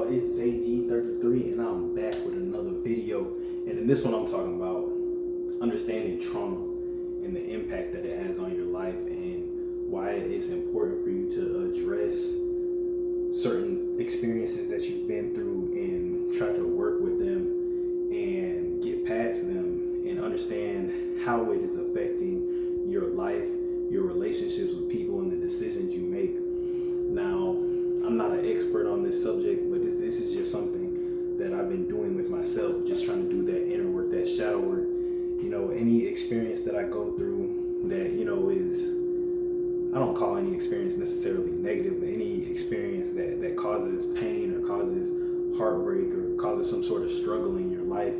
It's AG33 and I'm back with another video. And in this one I'm talking about understanding trauma and the impact that it has on your life and why it's important for you to address certain experiences that you've been through and try to work with them and get past them and understand how it is affecting your life, your relationships with people, and the decisions you make. Now, I'm not an expert on this subject, but this is just something that I've been doing with myself, just trying to do that inner work, that shadow work. You know, any experience that I go through that, I don't call any experience necessarily negative, but any experience that causes pain or causes heartbreak or causes some sort of struggle in your life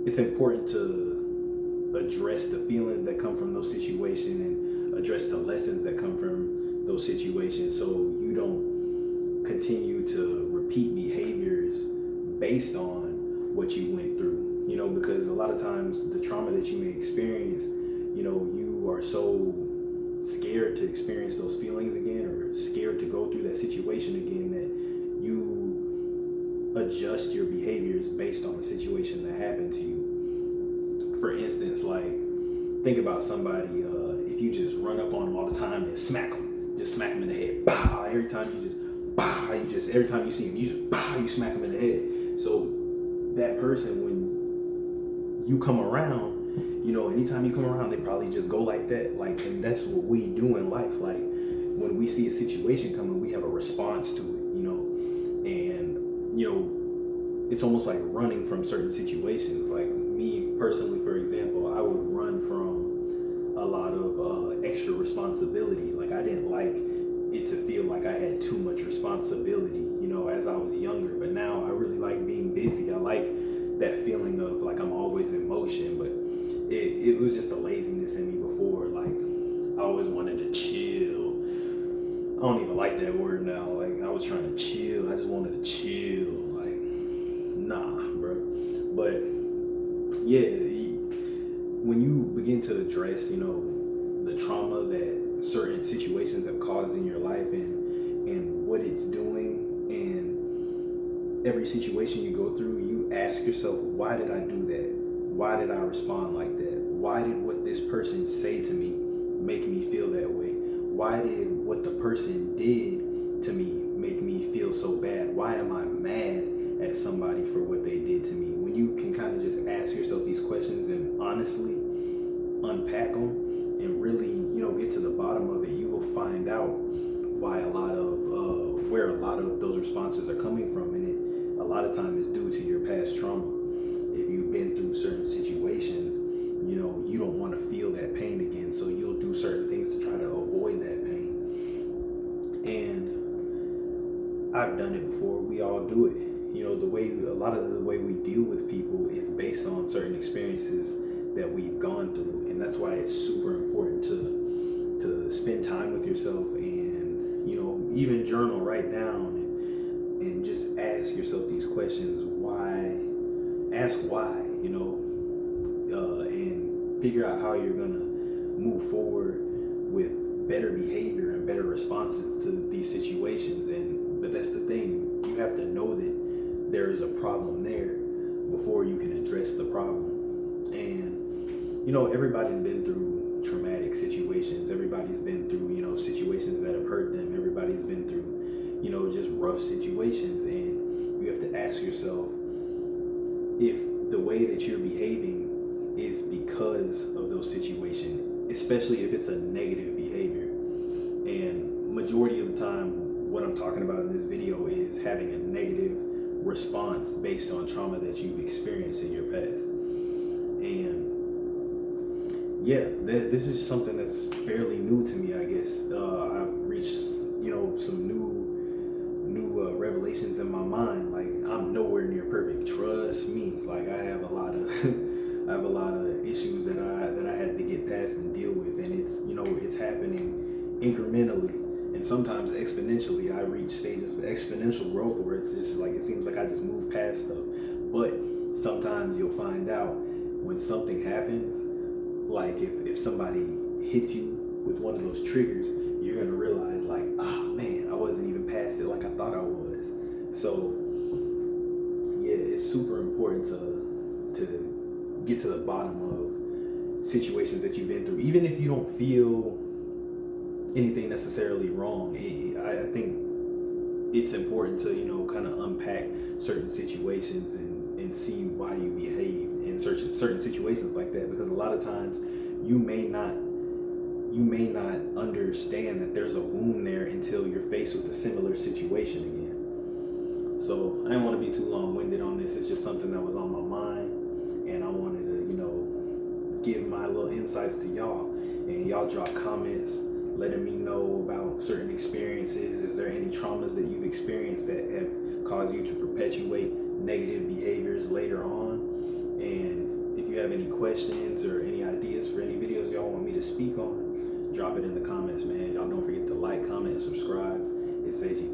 it's important to address the feelings that come from those situations and address the lessons that come from those situations, so you don't continue to repeat behaviors based on what you went through. Because a lot of times the trauma that you may experience, you are so scared to experience those feelings again or scared to go through that situation again that you adjust your behaviors based on the situation that happened to you. For instance, like, think about somebody, if you just run up on them all the time and smack them in the head, bah, every time every time you see them, you just, bah, you smack them in the head. So that person, when you come around, anytime you come around, they probably just go like that. And that's what we do in life. Like, when we see a situation coming, we have a response to it, and, it's almost like running from certain situations. Like me personally, for example, I would run from a lot of extra responsibility. Like, I didn't like it to feel like I had too much responsibility, as I was younger. But now I really like being busy. I like that feeling of like I'm always in motion, but it was just the laziness in me before. Like, I always wanted to chill. I don't even like that word now. Like, I was trying to chill. I just wanted to chill. Like, nah, bro. But yeah, when you begin to address, the trauma that certain situations have caused in your life and what it's doing, and every situation you go through, you ask yourself, why did I do that? Why did I respond like that? Why did what this person say to me make me feel that way? Why did what the person did to me make me feel so bad? Why am I mad at somebody for what they did to me? When you can kind of just ask yourself these questions and honestly unpack them and really, get to the bottom of it, you will find out why where a lot of those responses are coming from. And it a lot of times is due to your past trauma. If you've been through certain situations, you don't want to feel that pain again, so you'll do certain things to try to avoid that pain. And I've done it before. We all do it. A lot of the way we deal with people is based on certain experiences that we've gone through, and that's why it's super important to spend time with yourself and even journal, write down, and just ask yourself these questions. Ask why, and figure out how you're gonna move forward with better behavior and better responses to these situations. But that's the thing, you have to know that there is a problem there before you can address the problem. And everybody's been through traumatic situations. Everybody's been through situations that have hurt them. Everybody's been through just rough situations, and you have to ask yourself if the way that you're behaving is because of those situations, especially if it's a negative behavior. And majority of the time, what I'm talking about in this video is having a negative response based on trauma that you've experienced in your past. And yeah, this is something that's fairly new to me, I guess. I've reached, some new revelations in my mind. Like, I'm nowhere near perfect. Trust me. Like, I have a lot of issues that I had to get past and deal with, and it's happening incrementally and sometimes exponentially. I reach stages of exponential growth where it's just like it seems like I just move past stuff. But sometimes you'll find out when something happens, like if somebody hits you with one of those triggers, you're gonna realize like, oh man, I wasn't even past it like I thought I was. So yeah, it's super important to get to the bottom of situations that you've been through, even if you don't feel anything necessarily wrong. I think it's important to, you know, kind of unpack certain situations and see why you behaved in certain situations like that, because a lot of times you may not understand that there's a wound there until you're faced with a similar situation again. So I didn't want to be too long-winded on this. It's just something that was on my mind, and I wanted to, you know, give my little insights to y'all, and y'all drop comments letting me know about certain experiences. Is there any traumas that you've experienced that have caused you to perpetuate negative behaviors later on? And if you have any questions or any ideas for any videos y'all want me to speak on, drop it in the comments, man. Y'all don't forget to like, comment, and subscribe. It's AG.